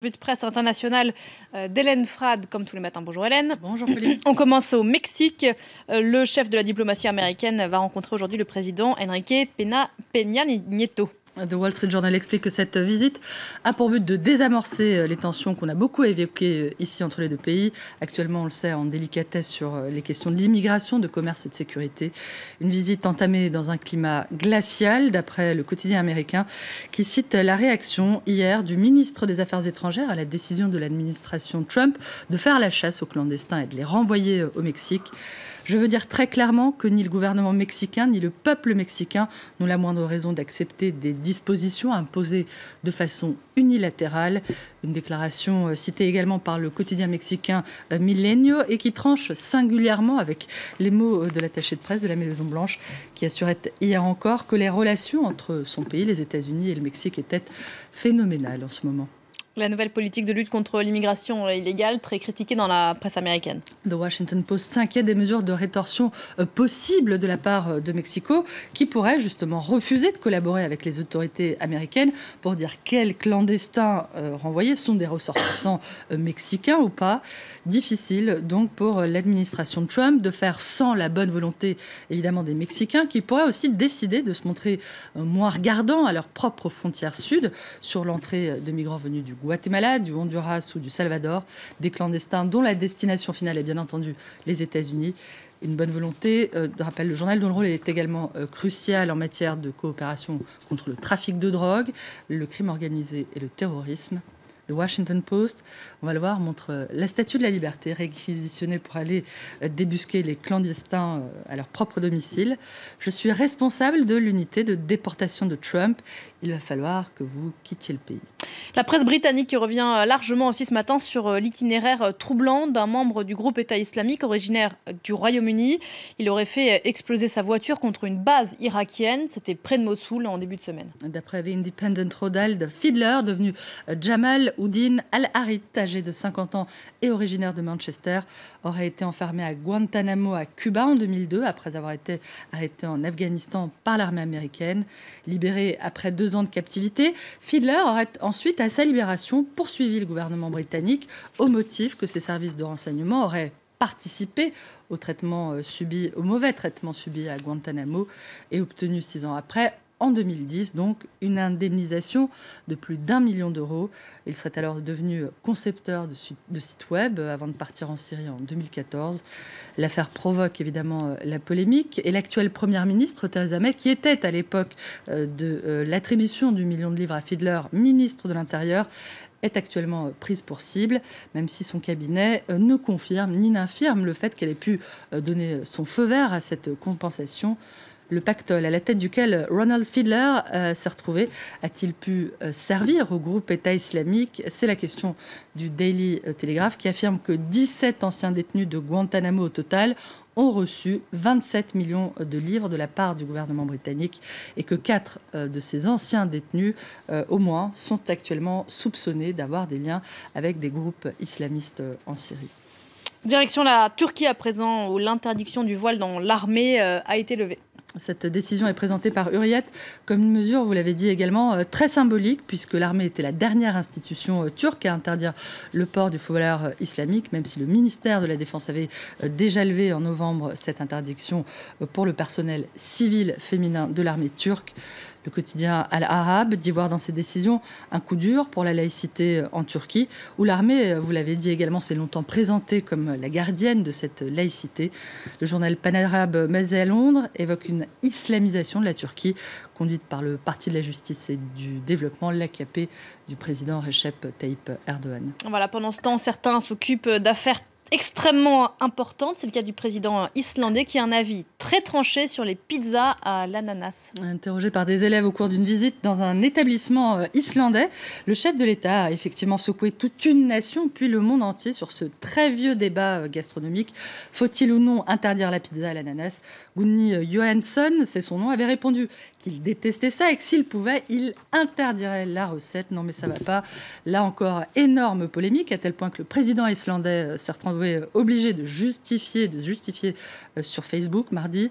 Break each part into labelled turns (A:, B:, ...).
A: Revue de presse internationale d'Hélène Frade, comme tous les matins. Bonjour Hélène.
B: Bonjour Pauline.
A: On commence au Mexique. Le chef de la diplomatie américaine va rencontrer aujourd'hui le président Enrique Peña Nieto.
B: The Wall Street Journal explique que cette visite a pour but de désamorcer les tensions qu'on a beaucoup évoquées ici entre les deux pays. Actuellement, on le sait, en délicatesse sur les questions de l'immigration, de commerce et de sécurité. Une visite entamée dans un climat glacial, d'après le quotidien américain, qui cite la réaction hier du ministre des Affaires étrangères à la décision de l'administration Trump de faire la chasse aux clandestins et de les renvoyer au Mexique. Je veux dire très clairement que ni le gouvernement mexicain ni le peuple mexicain n'ont la moindre raison d'accepter des dispositions imposées de façon unilatérale. Une déclaration citée également par le quotidien mexicain Milenio et qui tranche singulièrement avec les mots de l'attaché de presse de la Maison-Blanche qui assurait hier encore que les relations entre son pays, les États-Unis et le Mexique étaient phénoménales en ce moment.
A: La nouvelle politique de lutte contre l'immigration illégale, très critiquée dans la presse américaine.
B: The Washington Post s'inquiète des mesures de rétorsion possibles de la part de Mexico, qui pourrait justement refuser de collaborer avec les autorités américaines pour dire quels clandestins renvoyés sont des ressortissants mexicains ou pas. Difficile donc pour l'administration de Trump de faire sans la bonne volonté évidemment des Mexicains, qui pourraient aussi décider de se montrer moins regardants à leur propre frontière sud sur l'entrée de migrants venus du Guatemala, du Honduras ou du Salvador, des clandestins dont la destination finale est bien entendu les États-Unis. Une bonne volonté, rappelle le journal, dont le rôle est également crucial en matière de coopération contre le trafic de drogue, le crime organisé et le terrorisme. The Washington Post, on va le voir, montre la Statue de la Liberté réquisitionnée pour aller débusquer les clandestins à leur propre domicile. Je suis responsable de l'unité de déportation de Trump. Il va falloir que vous quittiez le pays.
A: La presse britannique revient largement aussi ce matin sur l'itinéraire troublant d'un membre du groupe État islamique originaire du Royaume-Uni. Il aurait fait exploser sa voiture contre une base irakienne. C'était près de Mossoul en début de semaine.
B: D'après The Independent, Rodald Fiedler, devenu Jamal Oudin Al-Harit, âgé de 50 ans et originaire de Manchester, aurait été enfermé à Guantanamo à Cuba en 2002 après avoir été arrêté en Afghanistan par l'armée américaine. Libéré après 2 ans de captivité, Fiedler aurait ensuite, à sa libération, poursuivi le gouvernement britannique au motif que ses services de renseignement auraient participé au mauvais traitement subi à Guantanamo et obtenu 6 ans après, en 2010, donc une indemnisation de plus d'1 million d'euros. Il serait alors devenu concepteur de sites web avant de partir en Syrie en 2014. L'affaire provoque évidemment la polémique et l'actuelle première ministre Theresa May, qui était à l'époque de l'attribution du million de livres à Fiedler, ministre de l'Intérieur, est actuellement prise pour cible, même si son cabinet ne confirme ni n'infirme le fait qu'elle ait pu donner son feu vert à cette compensation. Le pactole à la tête duquel Ronald Fiedler s'est retrouvé a-t-il pu servir au groupe État islamique? C'est la question du Daily Telegraph qui affirme que 17 anciens détenus de Guantanamo au total ont reçu 27 millions de livres de la part du gouvernement britannique et que 4 de ces anciens détenus, au moins, sont actuellement soupçonnés d'avoir des liens avec des groupes islamistes en Syrie.
A: Direction la Turquie à présent, où l'interdiction du voile dans l'armée a été levée.
B: Cette décision est présentée par Hurriyet comme une mesure, vous l'avez dit également, très symbolique, puisque l'armée était la dernière institution turque à interdire le port du foulard islamique, même si le ministère de la Défense avait déjà levé en novembre cette interdiction pour le personnel civil féminin de l'armée turque. Le quotidien Al-Arab dit voir dans ces décisions un coup dur pour la laïcité en Turquie, où l'armée, vous l'avez dit également, s'est longtemps présentée comme la gardienne de cette laïcité. Le journal Pan-Arabe basé à Londres évoque une islamisation de la Turquie, conduite par le Parti de la Justice et du Développement, l'AKP du président Recep Tayyip Erdogan.
A: Voilà, pendant ce temps, certains s'occupent d'affaires extrêmement importante. C'est le cas du président islandais qui a un avis très tranché sur les pizzas à l'ananas.
B: Interrogé par des élèves au cours d'une visite dans un établissement islandais, le chef de l'État a effectivement secoué toute une nation, puis le monde entier, sur ce très vieux débat gastronomique. Faut-il ou non interdire la pizza à l'ananas? Gunni Johansson, c'est son nom, avait répondu qu'il détestait ça et que s'il pouvait, il interdirait la recette. Non mais ça va pas. Là encore, énorme polémique, à tel point que le président islandais s'est retrouvé obligé de justifier sur Facebook mardi.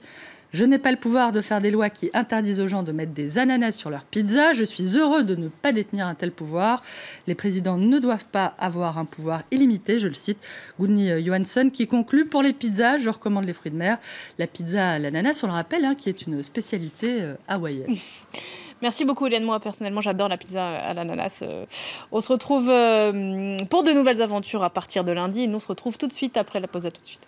B: Je n'ai pas le pouvoir de faire des lois qui interdisent aux gens de mettre des ananas sur leur pizza. Je suis heureux de ne pas détenir un tel pouvoir. Les présidents ne doivent pas avoir un pouvoir illimité, je le cite, Gudni Johansson, qui conclut: pour les pizzas, je recommande les fruits de mer. La pizza à l'ananas, on le rappelle, qui est une spécialité hawaïenne.
A: Merci beaucoup Hélène, moi personnellement j'adore la pizza à l'ananas. On se retrouve pour de nouvelles aventures à partir de lundi et nous on se retrouve tout de suite après la pause. À tout de suite.